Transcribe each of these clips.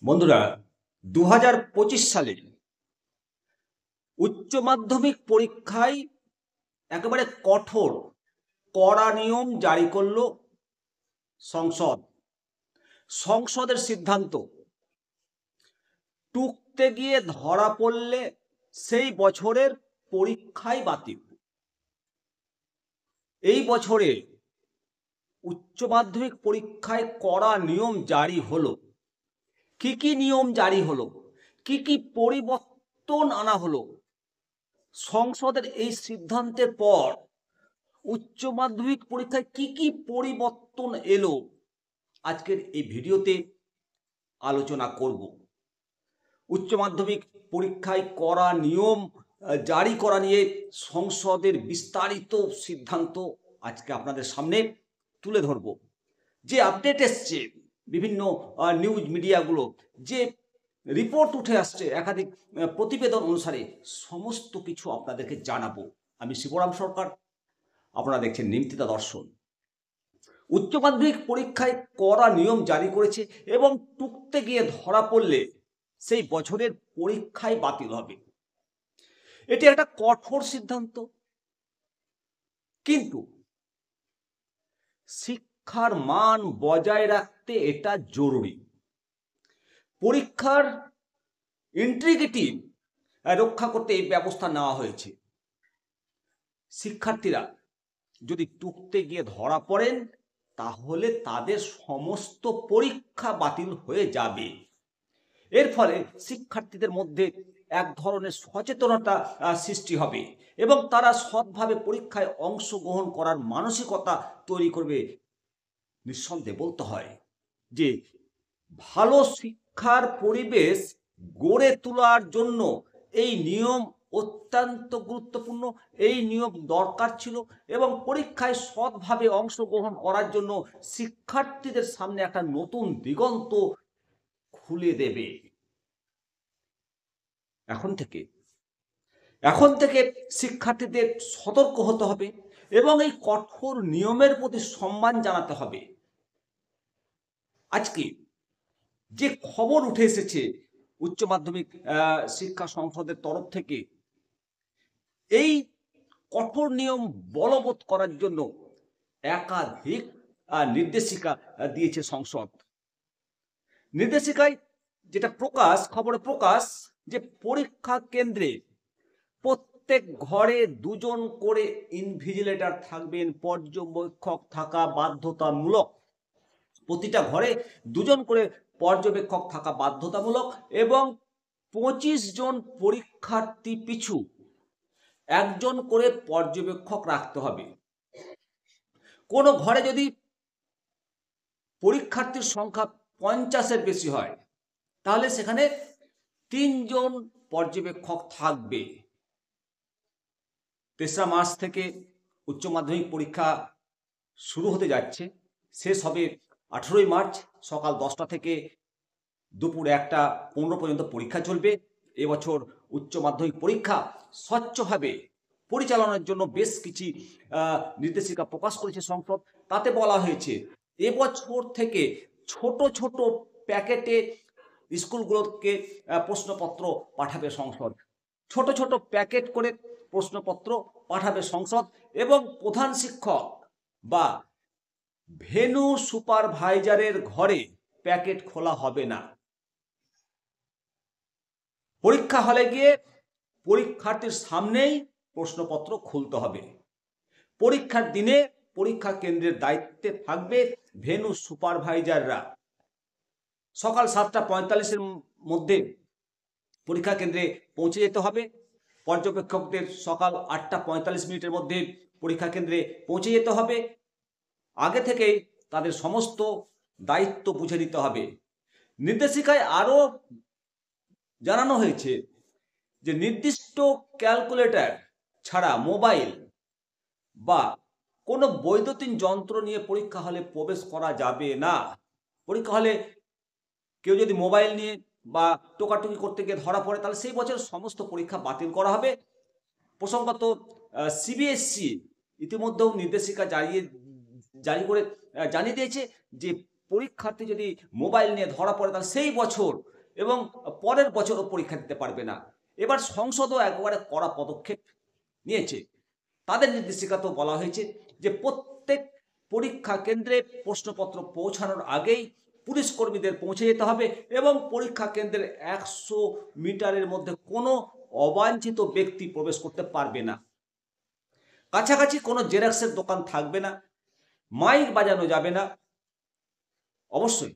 বন্ধুরা, 2025 সালে উচ্চ মাধ্যমিক পরীক্ষায় একেবারে কঠোর কড়া নিয়ম জারি করলো সংসদ। সংসদের সিদ্ধান্ত, টুকতে গিয়ে ধরা পড়লে সেই বছরের পরীক্ষাই বাতিল। এই বছরে উচ্চ মাধ্যমিক পরীক্ষায় কড়া নিয়ম জারি হলো। কি কি নিয়ম জারি হলো, কি কি পরিবর্তন আনা হলো, সংসদের এই সিদ্ধান্তের পর উচ্চ মাধ্যমিক পরীক্ষায় কি কি পরিবর্তন এলো, আজকের এই ভিডিওতে আলোচনা করব। উচ্চ মাধ্যমিক পরীক্ষায় কড়া নিয়ম জারি করা নিয়ে সংসদের বিস্তারিত সিদ্ধান্ত আজকে আপনাদের সামনে তুলে ধরব। যে আপডেট এসছে বিভিন্ন নিউজ মিডিয়াগুলো, যে রিপোর্ট উঠে আসছে একাধিক প্রতিবেদন অনুসারে, সমস্ত কিছু আপনাদেরকে জানাবো। আমি শিবরাম সরকার, আপনারা দেখছেন নিমতিতা দর্শন। উচ্চ মাধ্যমিক পরীক্ষায় কড়া নিয়ম জারি করেছে এবং টুকতে গিয়ে ধরা পড়লে সেই বছরের পরীক্ষায় বাতিল হবে। এটি একটা কঠোর সিদ্ধান্ত, কিন্তু শিক্ষার মান বজায় রাখতে এটা জরুরি। পরীক্ষার ইন্টিগ্রিটি রক্ষা করতে এই ব্যবস্থা নেওয়া হয়েছে। শিক্ষার্থীরা যদি টুকতে গিয়ে ধরা পড়েন তাহলে তাদের সমস্ত পরীক্ষা বাতিল হয়ে যাবে। এর ফলে শিক্ষার্থীদের মধ্যে এক ধরনের সচেতনতা সৃষ্টি হবে এবং তারা সৎভাবে পরীক্ষায় অংশগ্রহণ করার মানসিকতা তৈরি করবে। নিঃসন্দেহে বলতে হয় যে ভালো শিক্ষার পরিবেশ গড়ে তোলার জন্য এই নিয়ম অত্যন্ত গুরুত্বপূর্ণ। এই নিয়ম দরকার ছিল এবং পরীক্ষায় সৎভাবে অংশগ্রহণ করার জন্য শিক্ষার্থীদের সামনে একটা নতুন দিগন্ত খুলে দেবে। এখন থেকে শিক্ষার্থীদের সতর্ক হতে হবে এবং এই কঠোর নিয়মের প্রতি সম্মান জানাতে হবে। আজকে যে খবর উঠে এসেছে উচ্চ মাধ্যমিক শিক্ষা সংসদের তরফ থেকে, এই কঠোর নিয়ম বলবৎ করার জন্য একাধিক নির্দেশিকা দিয়েছে সংসদ। নির্দেশিকায় যেটা খবরে প্রকাশ, যে পরীক্ষা কেন্দ্রে প্রত্যেক ঘরে 2 জন করে ইনভিজিলেটর থাকবেন, পর্যবেক্ষক থাকা বাধ্যতামূলক। প্রতিটা ঘরে 2 জন করে পর্যবেক্ষক থাকা বাধ্যতামূলক এবং 25 জন পরীক্ষার্থী পিছু 1 জন করে পর্যবেক্ষক রাখতে হবে। কোনো ঘরে যদি পরীক্ষার্থীর সংখ্যা 50-এর বেশি হয় তাহলে সেখানে 3 জন পর্যবেক্ষক থাকবে। 3রা মার্চ থেকে উচ্চ মাধ্যমিক পরীক্ষা শুরু হতে যাচ্ছে, শেষ হবে 18ই মার্চ সকাল 10টা থেকে দুপুর 1টা 15 পর্যন্ত পরীক্ষা চলবে। এবছর উচ্চ মাধ্যমিক পরীক্ষা স্বচ্ছভাবে পরিচালনার জন্য বেশ কিছু নির্দেশিকা প্রকাশ করেছে সংসদ। তাতে বলা হয়েছে এবছর থেকে ছোট ছোট প্যাকেটে স্কুলগুলোকে প্রশ্নপত্র পাঠাবে সংসদ। ছোট ছোট প্যাকেট করে প্রশ্নপত্র পাঠাবে সংসদ এবং প্রধান শিক্ষক বা ভেনু সুপারভাইজারের ঘরে প্যাকেট খোলা হবে না। পরীক্ষা হলে গিয়ে পরীক্ষার্থীর সামনেই প্রশ্নপত্র খুলতে হবে। পরীক্ষার দিনে পরীক্ষা কেন্দ্রের দায়িত্বে থাকবে ভেনু সুপারভাইজাররা। সকাল 7টা 45-এর মধ্যে পরীক্ষা কেন্দ্রে পৌঁছে যেতে হবে। পর্যবেক্ষকদের সকাল 8টা 45 মধ্যে পরীক্ষা কেন্দ্রে পৌঁছে যেতে হবে। আগে থেকেই তাদের সমস্ত দায়িত্ব বুঝে নিতে হবে। নির্দেশিকায় আরও জানানো হয়েছে যে নির্দিষ্ট ক্যালকুলেটর ছাড়া মোবাইল বা কোনো বৈদ্যুতিন যন্ত্র নিয়ে পরীক্ষা হলে প্রবেশ করা যাবে না। পরীক্ষা হলে কেউ যদি মোবাইল নিয়ে বা টোকাটুকি করতে গিয়ে ধরা পড়ে তাহলে সেই বছর সমস্ত পরীক্ষা বাতিল করা হবে। প্রসঙ্গত সিবিএসসি ইতিমধ্যেও নির্দেশিকা জারি করে জানিয়ে দিয়েছে যে পরীক্ষার্থী যদি মোবাইল নিয়ে ধরা পড়ে তাহলে সেই বছর এবং পরের বছরও পরীক্ষা দিতে পারবে না। এবার সংসদও একবারে কড়া পদক্ষেপ নিয়েছে। তাদের নির্দেশিকাতেও বলা হয়েছে যে প্রত্যেক পরীক্ষা কেন্দ্রে প্রশ্নপত্র পৌঁছানোর আগেই পুলিশ কর্মীদের পৌঁছে যেতে হবে এবং পরীক্ষা কেন্দ্রের 100 মিটারের মধ্যে কোনো অবাঞ্ছিত ব্যক্তি প্রবেশ করতে পারবে না। কাছাকাছি কোনো জেরক্সের দোকান থাকবে না, মাইক বাজানো যাবে না। অবশ্যই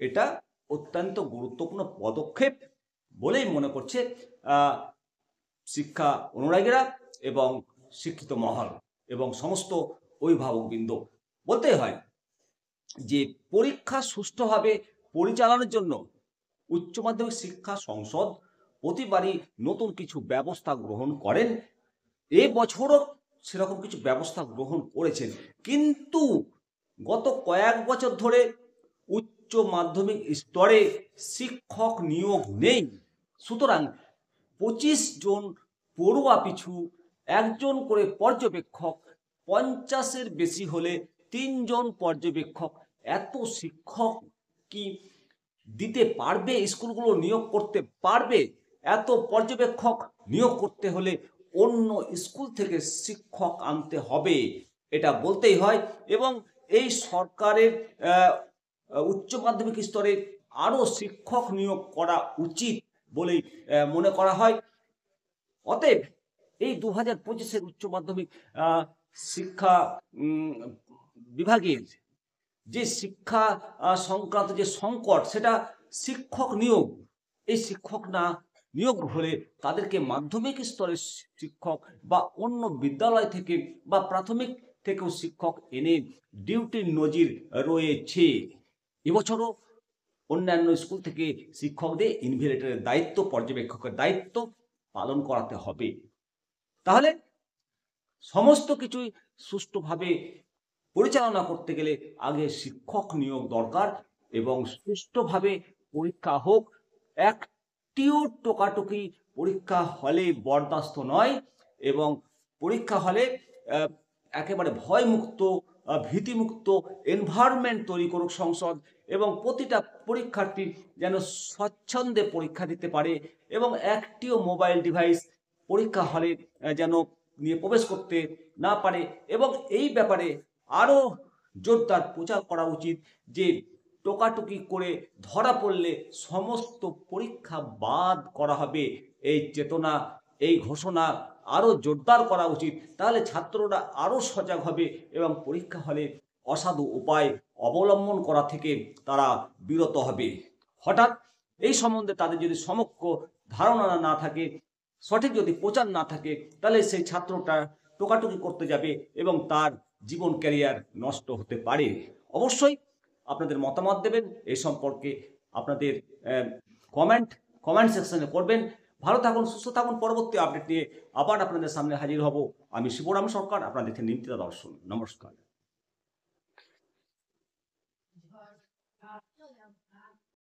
এটা অত্যন্ত গুরুত্বপূর্ণ পদক্ষেপ বলেই মনে করছে শিক্ষা অনুরাগীরা এবং শিক্ষিত মহল এবং সমস্ত অভিভাবকবৃন্দ। বলতেই হয় যে পরীক্ষা সুষ্ঠুভাবে পরিচালনার জন্য উচ্চ মাধ্যমিক শিক্ষা সংসদ প্রতিবারই নতুন কিছু ব্যবস্থা গ্রহণ করেন। এবছরও সেরকম কিছু ব্যবস্থা গ্রহণ করেছেন, কিন্তু গত কয়েক বছর ধরে উচ্চ মাধ্যমিক স্তরে শিক্ষক নিয়োগ নেই। সুতরাং 25 জন পড়ুয়া পিছু একজন করে পর্যবেক্ষক, 50-এর বেশি হলে 3 জন পর্যবেক্ষক। এত শিক্ষক কি দিতে পারবে? স্কুলগুলো নিয়োগ করতে পারবে? এত পর্যবেক্ষক নিয়োগ করতে হলে অন্য স্কুল থেকে শিক্ষক আনতে হবে, এটা বলতেই হয়। এবং এই সরকারের উচ্চ মাধ্যমিক স্তরে আরও শিক্ষক নিয়োগ করা উচিত বলেই মনে করা হয়। অতএব এই 2025-এর উচ্চ মাধ্যমিক শিক্ষা বিভাগের যে শিক্ষা সংক্রান্ত যে সংকট, সেটা শিক্ষক নিয়োগ। এই শিক্ষক না নিয়োগ হলে তাদেরকে মাধ্যমিক স্তরের শিক্ষক বা অন্য বিদ্যালয় থেকে বা প্রাথমিক থেকেও শিক্ষক এনে ডিউটির নজির রয়েছে। এবছরও অন্যান্য স্কুল থেকে শিক্ষকদের ইনভিজিলেটরের দায়িত্ব, পর্যবেক্ষকের দায়িত্ব পালন করাতে হবে। তাহলে সমস্ত কিছুই সুষ্ঠুভাবে পরিচালনা করতে গেলে আগে শিক্ষক নিয়োগ দরকার এবং সুষ্ঠুভাবে পরীক্ষা হোক। একটিও টোকাটুকি পরীক্ষা হলে বরদাস্ত নয় এবং পরীক্ষা হলে একেবারে ভয়মুক্ত, ভীতিমুক্ত এনভায়রনমেন্ট তৈরি করুক সংসদ এবং প্রতিটা পরীক্ষার্থী যেন স্বচ্ছন্দে পরীক্ষা দিতে পারে এবং একটিও মোবাইল ডিভাইস পরীক্ষা হলে যেন নিয়ে প্রবেশ করতে না পারে। এবং এই ব্যাপারে আরও জোরদার প্রচার করা উচিত যে টোকাটুকি করে ধরা পড়লে সমস্ত পরীক্ষা বাদ করা হবে। এই চেতনা, এই ঘোষণা আরও জোরদার করা উচিত। তাহলে ছাত্ররা আরও সজাগ হবে এবং পরীক্ষা হলে অসাধু উপায় অবলম্বন করা থেকে তারা বিরত হবে। হঠাৎ এই সম্বন্ধে তাদের যদি সমগ্র ধারণা না থাকে, সঠিক যদি প্রচার না থাকে, তাহলে সেই ছাত্রটা টোকাটুকি করতে যাবে এবং তার জীবন ক্যারিয়ার নষ্ট হতে পারে। অবশ্যই আপনাদের মতামত দেবেন এই সম্পর্কে, আপনাদের কমেন্ট সেকশনে করবেন। ভালো থাকুন, সুস্থ থাকুন। পরবর্তী আপডেট নিয়ে আবার আপনাদের সামনে হাজির হব। আমি শিবরাম সরকার, আপনারা দেখছেন নিমতিতা দর্শন। নমস্কার।